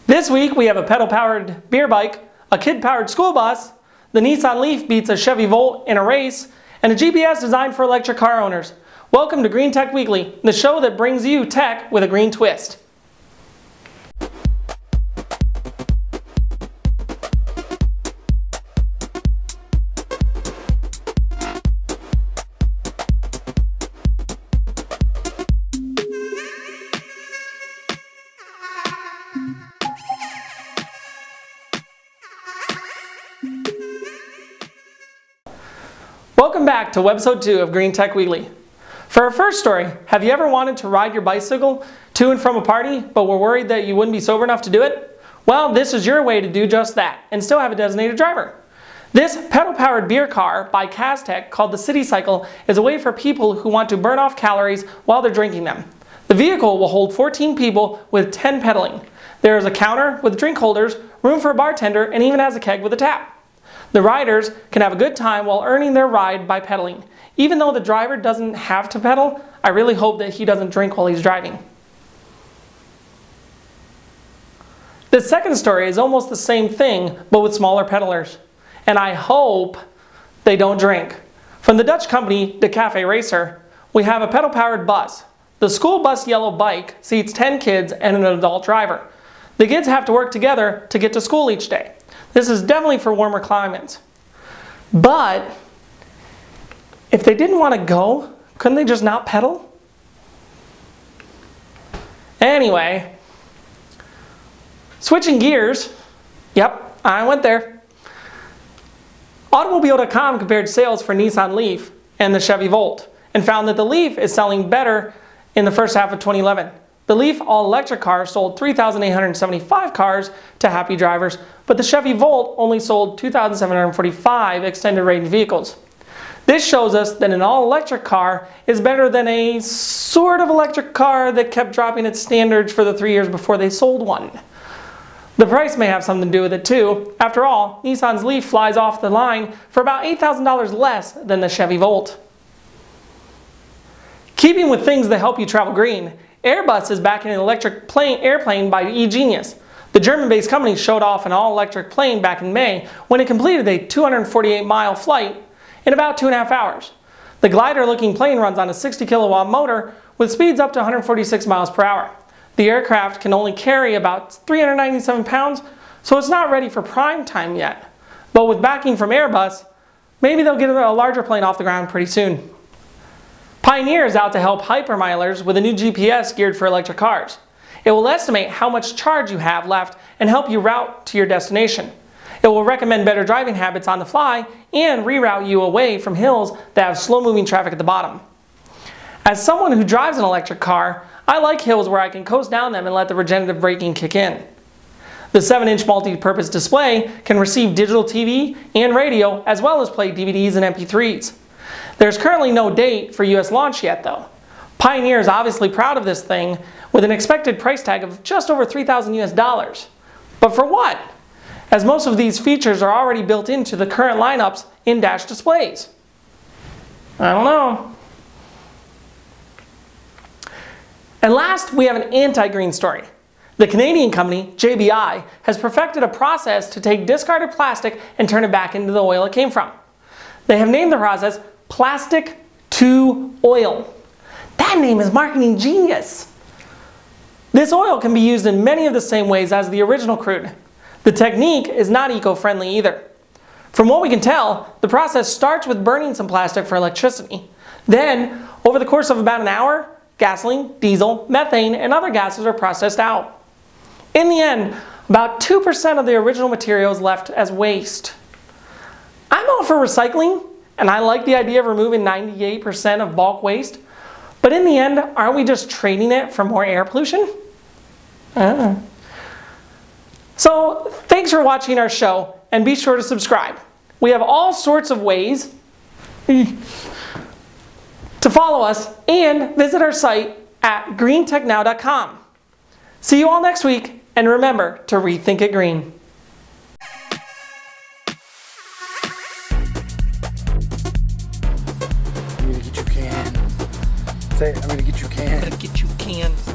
This week we have a pedal-powered beer bike, a kid-powered school bus, the Nissan Leaf beats a Chevy Volt in a race, and a GPS designed for electric car owners. Welcome to Green Tech Weekly, the show that brings you tech with a green twist. Welcome back to episode 2 of Green Tech Weekly. For our first story, have you ever wanted to ride your bicycle to and from a party, but were worried that you wouldn't be sober enough to do it? Well, this is your way to do just that, and still have a designated driver. This pedal-powered beer car by Castech called the City Cycle is a way for people who want to burn off calories while they're drinking them. The vehicle will hold 14 people with 10 pedaling. There is a counter with drink holders, room for a bartender, and even has a keg with a tap. The riders can have a good time while earning their ride by pedaling. Even though the driver doesn't have to pedal, I really hope that he doesn't drink while he's driving. The second story is almost the same thing, but with smaller pedalers. And I hope they don't drink. From the Dutch company De Cafe Racer, we have a pedal-powered bus. The school bus yellow bike seats 10 kids and an adult driver. The kids have to work together to get to school each day. This is definitely for warmer climates. But if they didn't want to go, couldn't they just not pedal? Anyway, switching gears, yep, I went there. Automobile.com compared sales for Nissan Leaf and the Chevy Volt and found that the Leaf is selling better in the first half of 2011. The Leaf all-electric car sold 3,875 cars to happy drivers, but the Chevy Volt only sold 2,745 extended range vehicles. This shows us that an all-electric car is better than a sort of electric car that kept dropping its standards for the 3 years before they sold one. The price may have something to do with it too. After all, Nissan's Leaf flies off the line for about $8,000 less than the Chevy Volt. Keeping with things that help you travel green, Airbus is backing an electric airplane by eGenius. The German-based company showed off an all-electric plane back in May when it completed a 248-mile flight in about 2.5 hours. The glider-looking plane runs on a 60-kilowatt motor with speeds up to 146 miles per hour. The aircraft can only carry about 397 pounds, so it's not ready for prime time yet. But with backing from Airbus, maybe they'll get a larger plane off the ground pretty soon. Pioneer is out to help hypermilers with a new GPS geared for electric cars. It will estimate how much charge you have left and help you route to your destination. It will recommend better driving habits on the fly and reroute you away from hills that have slow-moving traffic at the bottom. As someone who drives an electric car, I like hills where I can coast down them and let the regenerative braking kick in. The 7-inch multi-purpose display can receive digital TV and radio as well as play DVDs and MP3s. There's currently no date for US launch yet though. Pioneer is obviously proud of this thing with an expected price tag of just over $3,000 US. But for what? As most of these features are already built into the current lineups in-dash displays. I don't know. And last, we have an anti-green story. The Canadian company, JBI, has perfected a process to take discarded plastic and turn it back into the oil it came from. They have named the process Plastic to Oil. That name is marketing genius. This oil can be used in many of the same ways as the original crude. The technique is not eco-friendly either. From what we can tell, the process starts with burning some plastic for electricity. Then, over the course of about an hour, gasoline, diesel, methane, and other gases are processed out. In the end, about 2% of the original material is left as waste. I'm all for recycling, and I like the idea of removing 98% of bulk waste, but in the end, aren't we just trading it for more air pollution? So, thanks for watching our show, and be sure to subscribe. We have all sorts of ways to follow us, and visit our site at greentechnow.com. See you all next week, and remember to rethink it green. Say, I'm gonna get you cans. I'm gonna get you cans.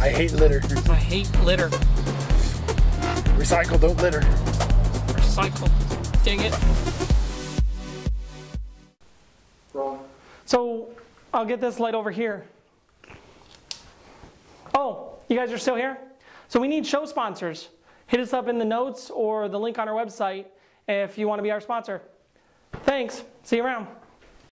I hate litter. I hate litter. Recycle, don't litter. Recycle. Dang it. Wrong. So I'll get this light over here. Oh, you guys are still here? So we need show sponsors. Hit us up in the notes or the link on our website if you want to be our sponsor. Thanks. See you around.